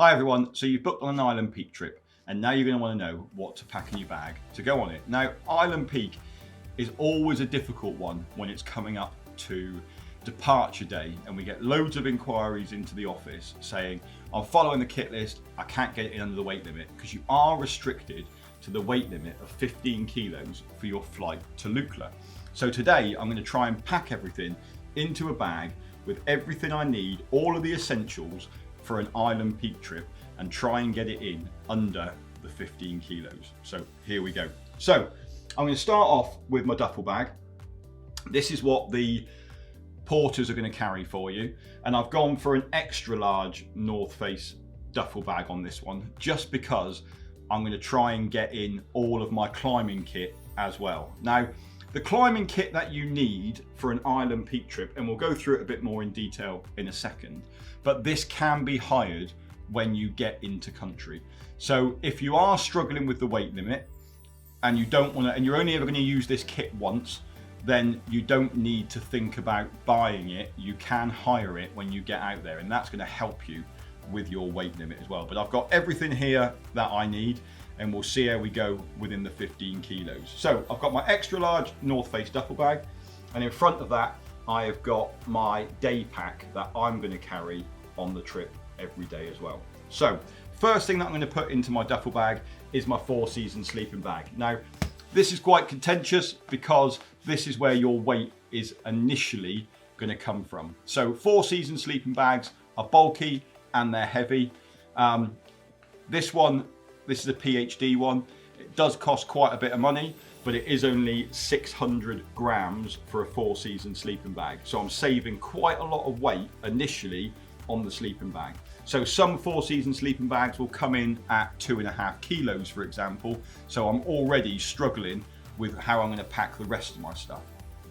Hi everyone, so you've booked on an Island Peak trip and now you're going to want to know what to pack in your bag to go on it. Now, Island Peak is always a difficult one when it's coming up to departure day and we get loads of inquiries into the office saying, I'm following the kit list, I can't get it in under the weight limit, because you are restricted to the weight limit of 15 kilos for your flight to Lukla. So today I'm going to try and pack everything into a bag with everything I need, all of the essentials for an Island Peak trip, and try and get it in under the 15 kilos. So here we go. So I'm going to start off with my duffel bag. This is what the porters are going to carry for you, and I've gone for an extra large North Face duffel bag on this one, just because I'm going to try and get in all of my climbing kit as well. Now, the climbing kit that you need for an Island Peak trip, and we'll go through it a bit more in detail in a second, but this can be hired when you get into country. So if you are struggling with the weight limit and you don't want to, and you're only ever going to use this kit once, then you don't need to think about buying it. You can hire it when you get out there, and that's going to help you with your weight limit as well. But I've got everything here that I need, and we'll see how we go within the 15 kilos. So I've got my extra large North Face duffel bag, and in front of that I have got my day pack that I'm going to carry on the trip every day as well. So first thing that I'm going to put into my duffel bag is my 4 season sleeping bag. Now, this is quite contentious because this is where your weight is initially going to come from. So 4 season sleeping bags are bulky and they're heavy. This is a PhD one. It does cost quite a bit of money, but it is only 600 grams for a 4 season sleeping bag. So I'm saving quite a lot of weight initially on the sleeping bag. So some 4 season sleeping bags will come in at 2.5 kilos, for example. So I'm already struggling with how I'm going to pack the rest of my stuff.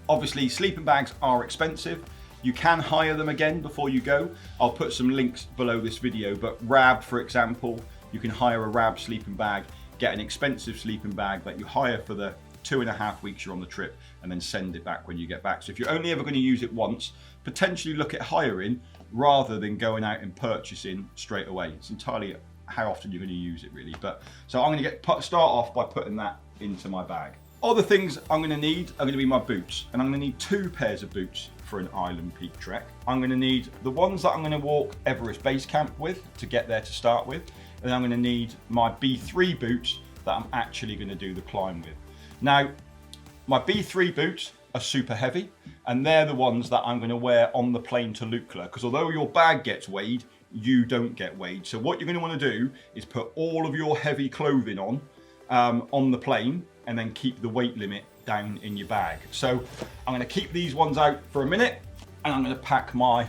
Obviously, sleeping bags are expensive. You can hire them again before you go. I'll put some links below this video, but RAB, for example, you can hire a RAB sleeping bag, get an expensive sleeping bag that you hire for the 2.5 weeks you're on the trip, and then send it back when you get back. So if you're only ever going to use it once, potentially look at hiring rather than going out and purchasing straight away. It's entirely how often you're going to use it, really. But so I'm going to start off by putting that into my bag. Other things I'm going to need are going to be my boots, and I'm going to need 2 pairs of boots for an Island Peak trek. I'm going to need the ones that I'm going to walk Everest Base Camp with to get there to start with, and then I'm going to need my B3 boots that I'm actually going to do the climb with. Now, my B3 boots are super heavy, and they're the ones that I'm going to wear on the plane to Lukla, because although your bag gets weighed, you don't get weighed. So what you're going to want to do is put all of your heavy clothing on the plane, and then keep the weight limit down in your bag. So I'm going to keep these ones out for a minute, and I'm going to pack my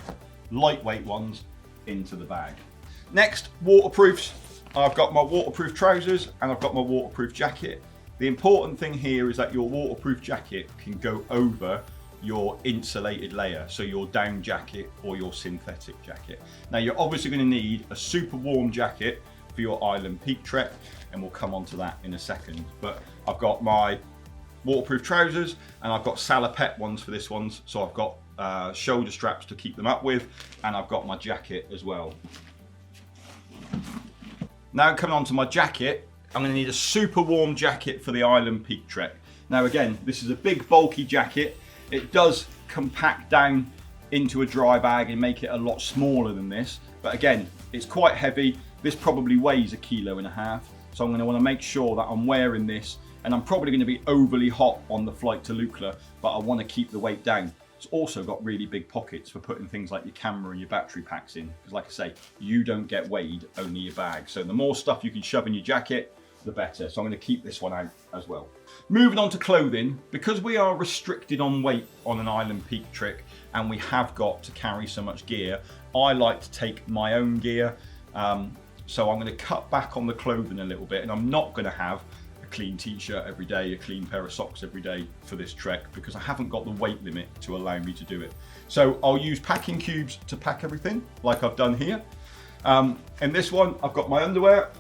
lightweight ones into the bag. Next, waterproofs. I've got my waterproof trousers and I've got my waterproof jacket. The important thing here is that your waterproof jacket can go over your insulated layer, so your down jacket or your synthetic jacket. Now, you're obviously going to need a super warm jacket for your Island Peak trek, and we'll come on to that in a second. But I've got my waterproof trousers and I've got salopette ones for this one, so I've got shoulder straps to keep them up with, and I've got my jacket as well. Now, coming on to my jacket, I'm going to need a super warm jacket for the Island Peak trek. Now again, this is a big bulky jacket. It does compact down into a dry bag and make it a lot smaller than this, but again, it's quite heavy. This probably weighs 1.5 kilos, so I'm going to want to make sure that I'm wearing this, and I'm probably going to be overly hot on the flight to Lukla, but I want to keep the weight down. It's also got really big pockets for putting things like your camera and your battery packs in, because like I say, you don't get weighed, only your bag. So the more stuff you can shove in your jacket, the better. So I'm going to keep this one out as well. Moving on to clothing, because we are restricted on weight on an Island Peak trek and we have got to carry so much gear, I like to take my own gear. So I'm going to cut back on the clothing a little bit, and I'm not going to have a clean t-shirt every day, a clean pair of socks every day for this trek, because I haven't got the weight limit to allow me to do it. So I'll use packing cubes to pack everything like I've done here. In this one, I've got my underwear.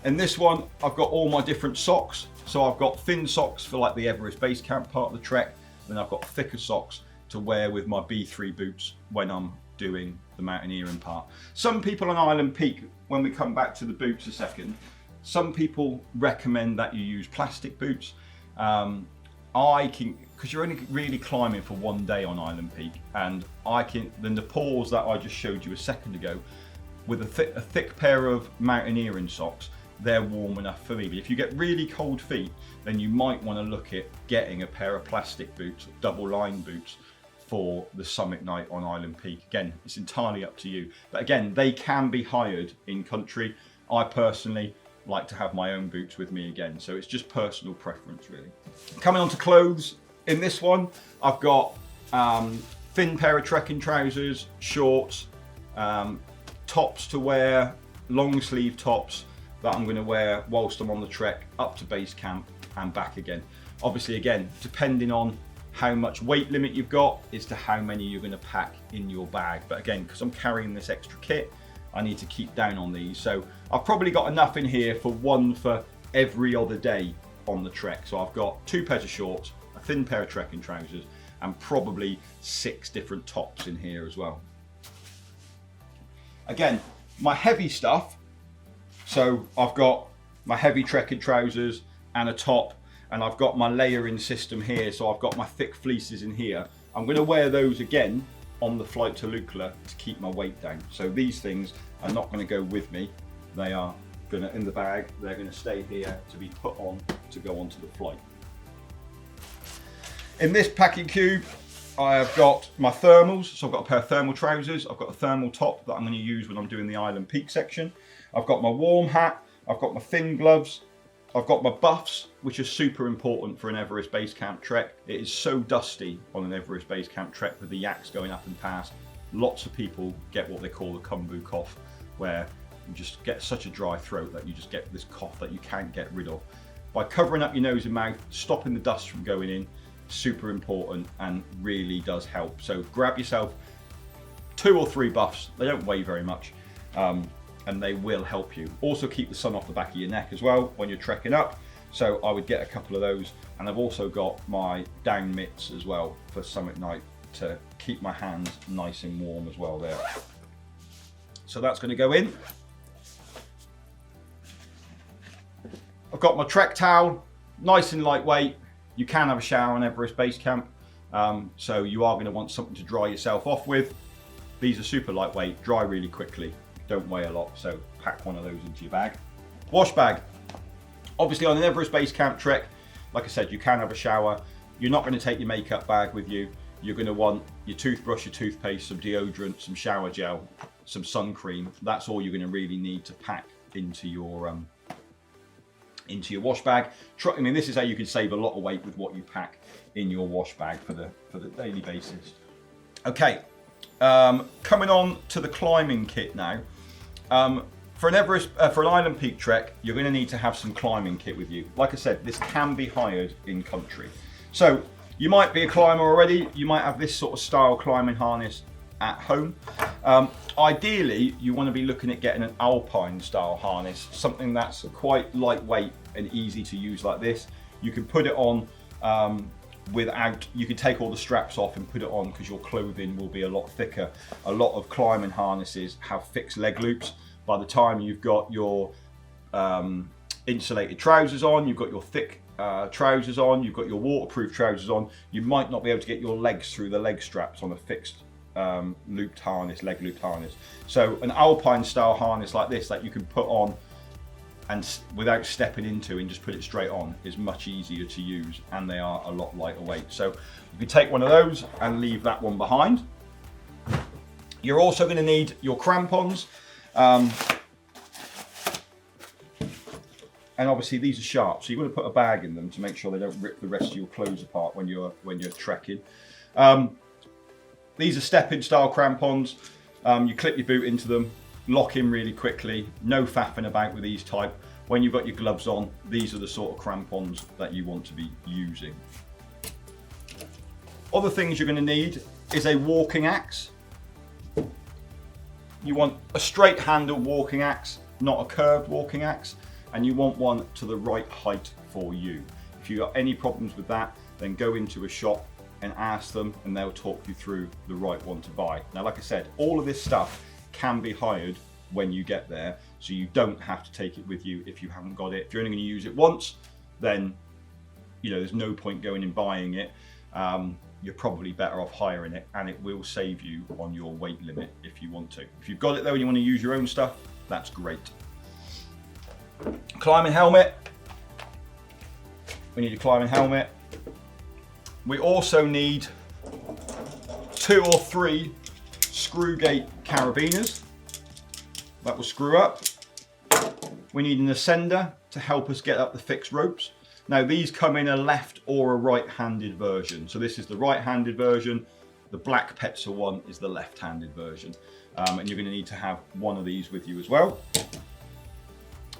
In this one, I've got all my different socks. So I've got thin socks for like the Everest Base Camp part of the trek. Then I've got thicker socks to wear with my B3 boots when I'm doing the mountaineering part. Some people on Island Peak, when we come back to the boots a second, some people recommend that you use plastic boots. Because you're only really climbing for one day on Island Peak, and the Nepals that I just showed you a second ago, with a thick pair of mountaineering socks, they're warm enough for me. But if you get really cold feet, then you might want to look at getting a pair of plastic boots, double line boots, for the summit night on Island Peak. Again, it's entirely up to you. But again, they can be hired in country. I personally like to have my own boots with me again, so it's just personal preference really. Coming on to clothes, in this one I've got thin pair of trekking trousers, shorts, tops to wear, long sleeve tops that I'm going to wear whilst I'm on the trek up to base camp and back again. Obviously, again, depending on how much weight limit you've got as to how many you're going to pack in your bag. But again, because I'm carrying this extra kit, I need to keep down on these. So I've probably got enough in here for one for every other day on the trek. So I've got 2 pairs of shorts, a thin pair of trekking trousers, and probably 6 different tops in here as well. Again, my heavy stuff, so I've got my heavy trekking trousers and a top, and I've got my layering system here, so I've got my thick fleeces in here. I'm going to wear those again on the flight to Lukla to keep my weight down. So these things are not going to go with me. They are going to, in the bag, they're going to stay here to be put on to go onto the flight. In this packing cube, I have got my thermals. So I've got a pair of thermal trousers. I've got a thermal top that I'm going to use when I'm doing the Island Peak section. I've got my warm hat. I've got my thin gloves. I've got my buffs, which are super important for an Everest Base Camp trek. It is so dusty on an Everest Base Camp trek with the yaks going up and past. Lots of people get what they call the kumbu cough, where you just get such a dry throat that you just get this cough that you can't get rid of. By covering up your nose and mouth, stopping the dust from going in, super important and really does help. So grab yourself 2 or 3 buffs. They don't weigh very much. And they will help you. Also keep the sun off the back of your neck as well when you're trekking up. So I would get a couple of those. And I've also got my down mitts as well for summit night to keep my hands nice and warm as well there. So that's going to go in. I've got my trek towel, nice and lightweight. You can have a shower on Everest Base Camp. So you are going to want something to dry yourself off with. These are super lightweight, dry really quickly. Don't weigh a lot, so pack one of those into your bag. Wash bag. Obviously on an Everest Base Camp trek, like I said, you can have a shower. You're not going to take your makeup bag with you. You're going to want your toothbrush, your toothpaste, some deodorant, some shower gel, some sun cream. That's all you're going to really need to pack into your wash bag. I mean, this is how you can save a lot of weight with what you pack in your wash bag for the daily basis. Okay, coming on to the climbing kit now. For an Island Peak trek, you're going to need to have some climbing kit with you. Like I said, this can be hired in country. So you might be a climber already. You might have this sort of style climbing harness at home. Ideally, you want to be looking at getting an alpine style harness, something that's quite lightweight and easy to use like this. You can put it on you can take all the straps off and put it on because your clothing will be a lot thicker. A lot of climbing harnesses have fixed leg loops. By the time you've got your insulated trousers on, you've got your thick trousers on, you've got your waterproof trousers on, you might not be able to get your legs through the leg straps on a fixed looped harness, leg looped harness. So an alpine style harness like this that you can put on and without stepping into and just put it straight on is much easier to use, and they are a lot lighter weight. So you can take one of those and leave that one behind. You're also going to need your crampons, and obviously these are sharp, so you're going to put a bag in them to make sure they don't rip the rest of your clothes apart when you're trekking. These are step-in style crampons. You clip your boot into them, lock in really quickly, no faffing about with these type. When you've got your gloves on, these are the sort of crampons that you want to be using. Other things you're going to need is a walking axe. You want a straight handled walking axe, not a curved walking axe, and you want one to the right height for you. If you've got any problems with that, then go into a shop and ask them, and they'll talk you through the right one to buy. Now, like I said, all of this stuff can be hired when you get there, so you don't have to take it with you if you haven't got it. If you're only going to use it once, then there's no point going and buying it. You're probably better off hiring it, and it will save you on your weight limit if you want to. If you've got it though and you want to use your own stuff, that's great. Climbing helmet. We need a climbing helmet. We also need 2 or 3 screw gate carabiners that will screw up. We need an ascender to help us get up the fixed ropes. Now, these come in a left or a right-handed version. So this is the right-handed version. The black Petzl one is the left-handed version. And you're going to need to have one of these with you as well.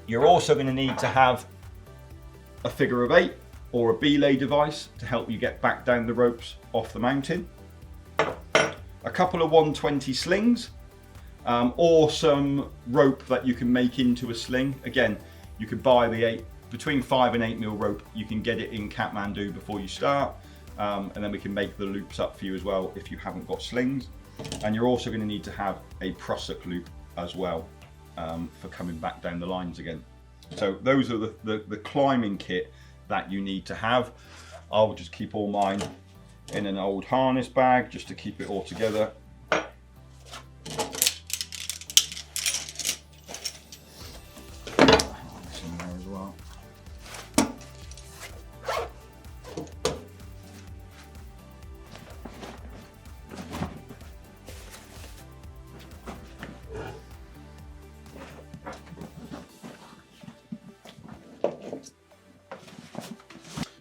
You're also going to need to have a figure of 8 or a belay device to help you get back down the ropes off the mountain. A couple of 120 slings, or some rope that you can make into a sling. Again, you could buy the between 5 and 8 mil rope. You can get it in Kathmandu before you start, and then we can make the loops up for you as well if you haven't got slings. And you're also going to need to have a prusik loop as well for coming back down the lines again. So those are the climbing kit that you need to have. I'll just keep all mine in an old harness bag just to keep it all together.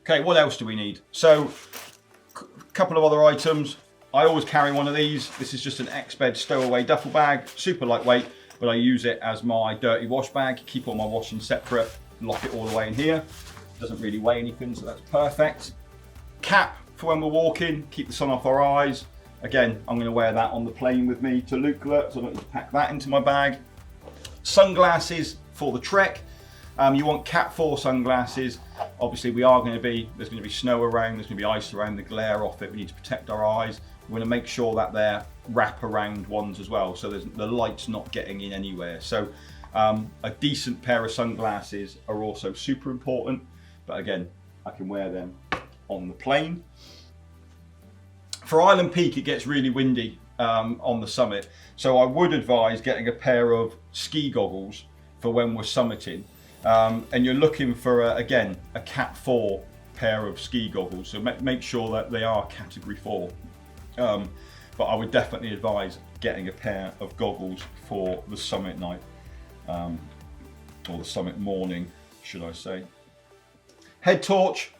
Okay, what else do we need? So, a couple of other items. I always carry one of these. This is just an X-Bed stowaway duffel bag, super lightweight, but I use it as my dirty wash bag. Keep all my washing separate, lock it all the way in here. Doesn't really weigh anything, so that's perfect. Cap for when we're walking, keep the sun off our eyes. Again, I'm gonna wear that on the plane with me to Lukla, so I don't need to pack that into my bag. Sunglasses for the trek. You want Cat 4 sunglasses. Obviously, there's going to be snow around, there's going to be ice around, the glare off it. We need to protect our eyes. We're going to make sure that they're wrap-around ones as well, so the light's not getting in anywhere. So a decent pair of sunglasses are also super important, but again, I can wear them on the plane. For Island Peak, it gets really windy on the summit, so I would advise getting a pair of ski goggles for when we're summiting. And you're looking for, again, a Cat 4 pair of ski goggles, so make sure that they are category 4. But I would definitely advise getting a pair of goggles for the summit night, or the summit morning, should I say. Head torch.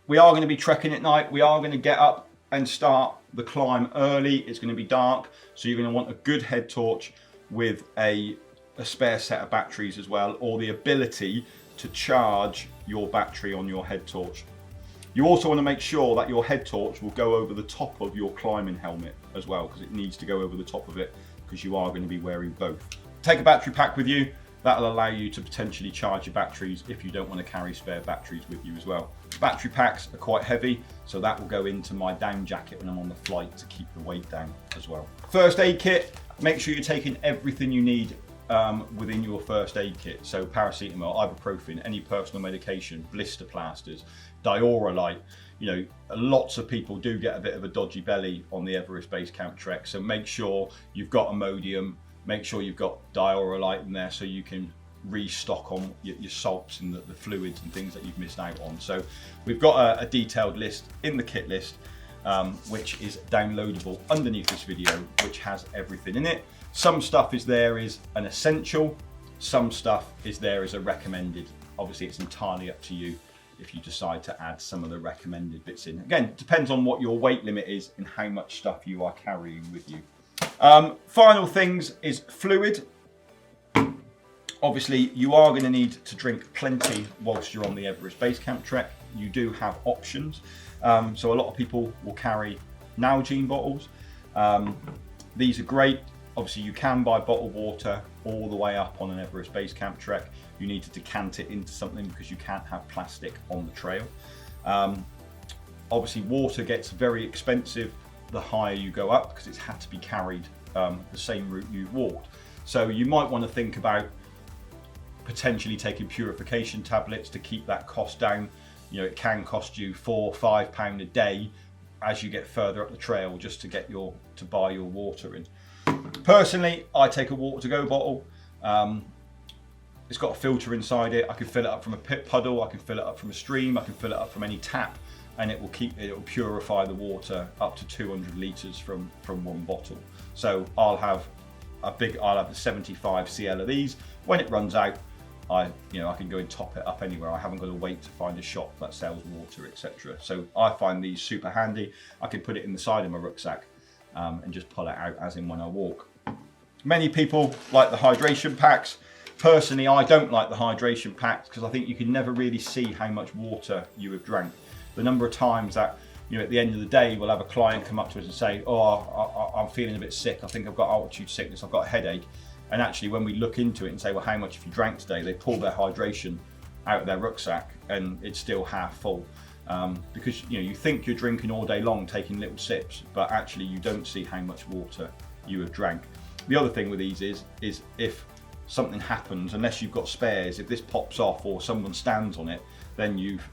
We are going to be trekking at night. We are going to get up and start the climb early. It's going to be dark, so you're going to want a good head torch with a spare set of batteries as well, or the ability to charge your battery on your head torch. You also want to make sure that your head torch will go over the top of your climbing helmet as well, because it needs to go over the top of it, because you are going to be wearing both. Take a battery pack with you. That'll allow you to potentially charge your batteries if you don't want to carry spare batteries with you as well. Battery packs are quite heavy, so that will go into my down jacket when I'm on the flight to keep the weight down as well. First aid kit. Make sure you're taking everything you need within your first aid kit. So paracetamol, ibuprofen, any personal medication, blister plasters, diorolite. Lots of people do get a bit of a dodgy belly on the Everest Base Camp trek, so make sure you've got Imodium, make sure you've got diorolite in there so you can restock on your salts and the fluids and things that you've missed out on. So we've got a detailed list in the kit list, which is downloadable underneath this video, which has everything in it. Some stuff is there as an essential, some stuff is there as a recommended. Obviously, it's entirely up to you if you decide to add some of the recommended bits in. Again, it depends on what your weight limit is and how much stuff you are carrying with you. Final things is fluid. Obviously, you are going to need to drink plenty whilst you're on the Everest Base Camp trek. You do have options. So a lot of people will carry Nalgene bottles. These are great. Obviously, you can buy bottled water all the way up on an Everest Base Camp trek. You need to decant it into something because you can't have plastic on the trail. obviously water gets very expensive the higher you go up, because it's had to be carried the same route you've walked. So you might want to think about potentially taking purification tablets to keep that cost down. You know, it can cost you £4 or £5 a day as you get further up the trail just to get to buy your water in. Personally, I take a water to go bottle. It's got a filter inside it. I can fill it up from a pit puddle, I can fill it up from a stream, I can fill it up from any tap, and it will purify the water up to 200 litres from one bottle. So I'll have the 75 cl of these. When it runs out, I can go and top it up anywhere. I haven't got to wait to find a shop that sells water, etc. So I find these super handy. I can put it in the side of my rucksack and just pull it out as in when I walk. Many people like the hydration packs. Personally, I don't like the hydration packs because I think you can never really see how much water you have drank. The number of times that, at the end of the day, we'll have a client come up to us and say, oh, I'm feeling a bit sick. I think I've got altitude sickness. I've got a headache. And actually, when we look into it and say, well, how much have you drank today? They pull their hydration out of their rucksack and it's still half full. Because, you think you're drinking all day long, taking little sips, but actually you don't see how much water you have drank. The other thing with these is if something happens, unless you've got spares, if this pops off or someone stands on it, then you've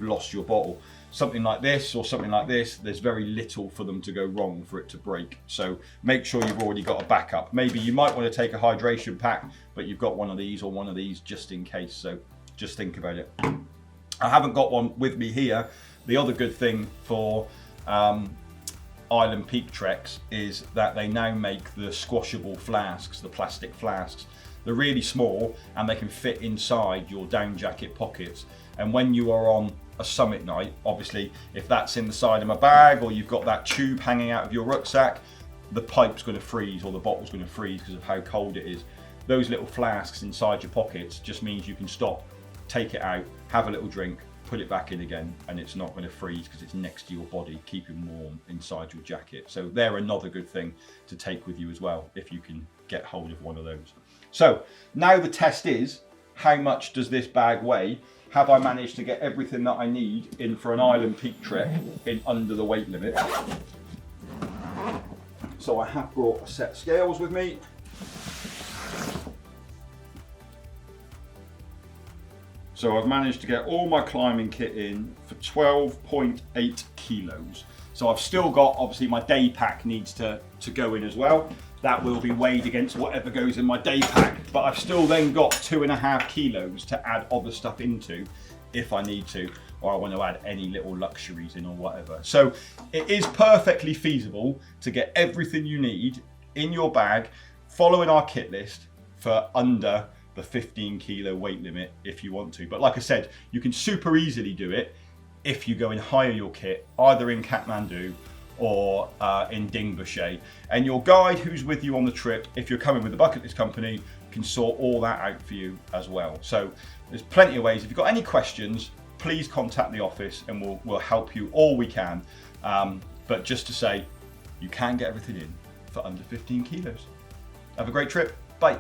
lost your bottle. Something like this or something like this, there's very little for them to go wrong for it to break. So make sure you've already got a backup. Maybe you might want to take a hydration pack, but you've got one of these or one of these just in case. So just think about it. I haven't got one with me here. The other good thing for Island Peak Treks is that they now make the squashable flasks, the plastic flasks. They're really small and they can fit inside your down jacket pockets. And when you are on a summit night, obviously, if that's in the side of my bag or you've got that tube hanging out of your rucksack, the pipe's going to freeze or the bottle's going to freeze because of how cold it is. Those little flasks inside your pockets just means you can stop, take it out, have a little drink, put it back in again, and it's not going to freeze because it's next to your body, keeping warm inside your jacket. So they're another good thing to take with you as well, if you can get hold of one of those. So now the test is, how much does this bag weigh? Have I managed to get everything that I need in for an Island Peak trek in under the weight limit? So I have brought a set of scales with me. So I've managed to get all my climbing kit in for 12.8 kilos. So I've still got, obviously my day pack needs to go in as well. That will be weighed against whatever goes in my day pack, but I've still then got 2.5 kilos to add other stuff into if I need to, or I want to add any little luxuries in or whatever. So it is perfectly feasible to get everything you need in your bag, following our kit list, for under the 15 kilo weight limit if you want to. But like I said, you can super easily do it if you go and hire your kit, either in Kathmandu or in Dingboche. And your guide who's with you on the trip, if you're coming with the bucket list company, can sort all that out for you as well. So there's plenty of ways. If you've got any questions, please contact the office and we'll help you all we can. But just to say, you can get everything in for under 15 kilos. Have a great trip. Bye.